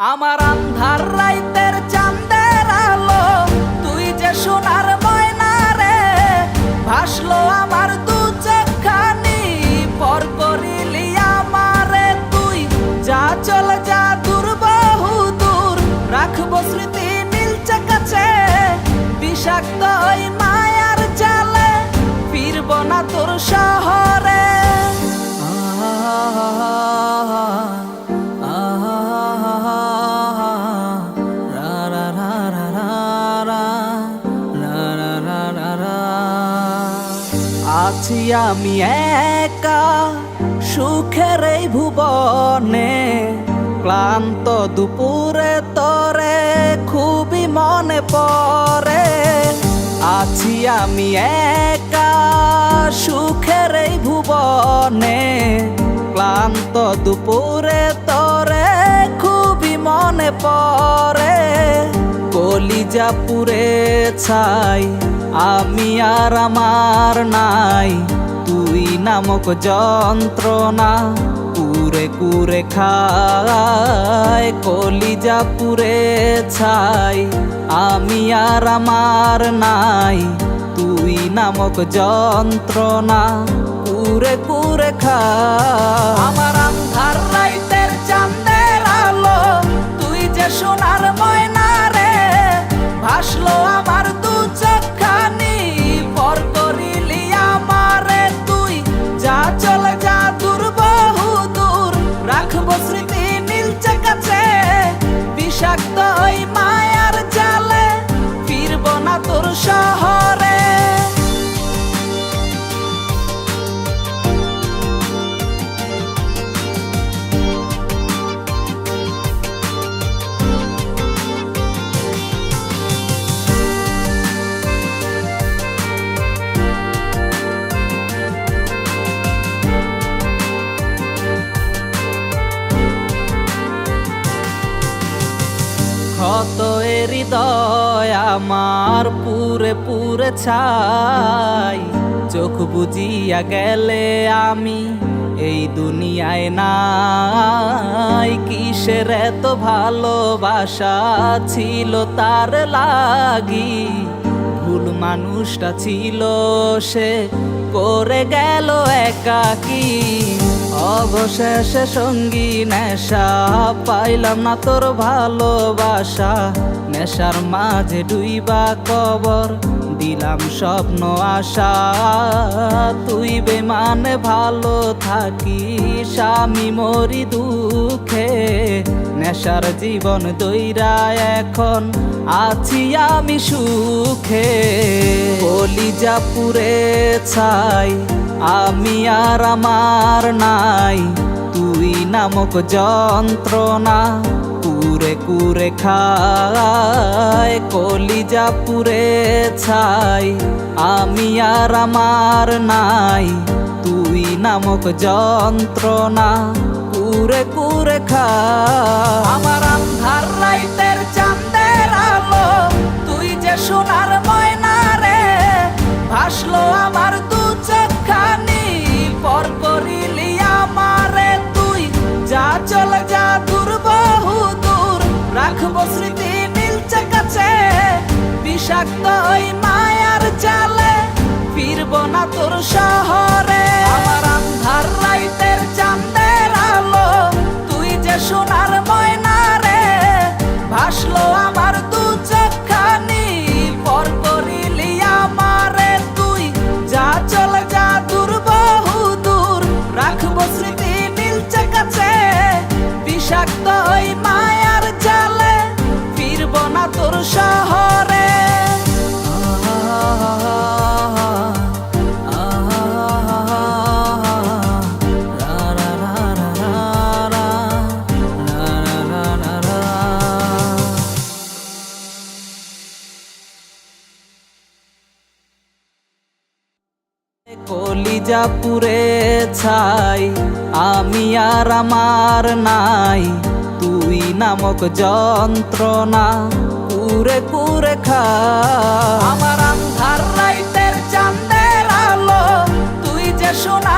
আমার আন্ধার রাইতের চাঁদের আলো, তুই যে সোনার ময়না রে, ভাসলো আমার দু চোখখানি, পর করিলি আমারে তুই। যা চলে যা দূর বহু দূর, রাখবো স্মৃতি নীলচে কাছে, বিষাক্ত ওই মায়ার জালে, ফিরবো না তোর শহরে। আছি আমি একা সুখের এই ভুবনে, ক্লান্ত দুপুরে তোরে খুবই মনে পড়ে। আছি আমি একা সুখের এই ভুবনে, ক্লান্ত দুপুরে তোরে খুবই মনে পড়ে। কলিজা পুড়ে ছাই আমি আর আমার নাই, তুই নামক যন্ত্রণা কুরে কুরে খায়। কলিজা পুড়ে ছাই আমি আর আমার নাই, তুই নামক যন্ত্রণা কুরে কুরে খায়। আমার আন্ধার রাইতের চাঁদের আলো, তুই যে সোনার ময়না রে, ভাসলো আমার দু চোখখানি, পর করিলি আমারে তুই। যা চলে যা দূর বহু দূর, রাখবো স্মৃতি নীলচে কাছে, বিষাক্ত ওই মায়ার জালে, ফিরবো না তোর শহরে। ক্ষত হৃদয় আমার পুরে পুরে ছাই, চোখ বুজিয়া গেলে আমি এই দুনিয়ায় নাই। কিসের এত ভালোবাসা ছিল তার লাগি, ভুল মানুষটা ছিল সে, করে গেল একাকী। অবশেষে সঙ্গী নেশা, পাইলাম না তোর ভালোবাসা, নেশার মাঝে ডুইবা কবর দিলাম স্বপ্ন আশা। তুই বেমানে ভালো থাকিস, আমি মরি দুঃখে, নেশার জীবন দইরা এখন আছি আমি সুখে। কলিজা পুড়ে ছাই আমি আর আমার নাই, তুই নামক যন্ত্রণা কুরে কুরে খায়। কলিজা পুড়ে ছাই আমি আর আমার নাই, তুই নামক যন্ত্রণা কুরে কুরে খায়। আমার আন্ধার রাইতের চাঁদের আলো, তুই যে সোনার ময়না রে, ভাসলো আমার দু চোখখানি, পর করিলি আমারে তুই। যা চলে যা দূর বহু দূর, রাখবো স্মৃতি নীলচে কাছে, বিষাক্ত ওই মায়ার জালে, ফিরবো না তোর শহরে। আমার আন্ধার রাইতের চাঁদের আলো, তুই যে সোনার ময়না রে, ভাসলো আমার দু চোখখানি, পর করিলি আমারে তুই। যা চলে যা দূর বহু দূর, রাখবো স্মৃতি নীলচে কাছে, বিষাক্ত ওই মায়ার জালে, ফিরবো না তোর শহরে। কলিজা পুড়ে ছাই আমি আর আমার নাই, তুই নামক যন্ত্রণা কুরে কুরে খায়। আমার আন্ধার রাইতের চাঁদের আলো, তুই যে সোনা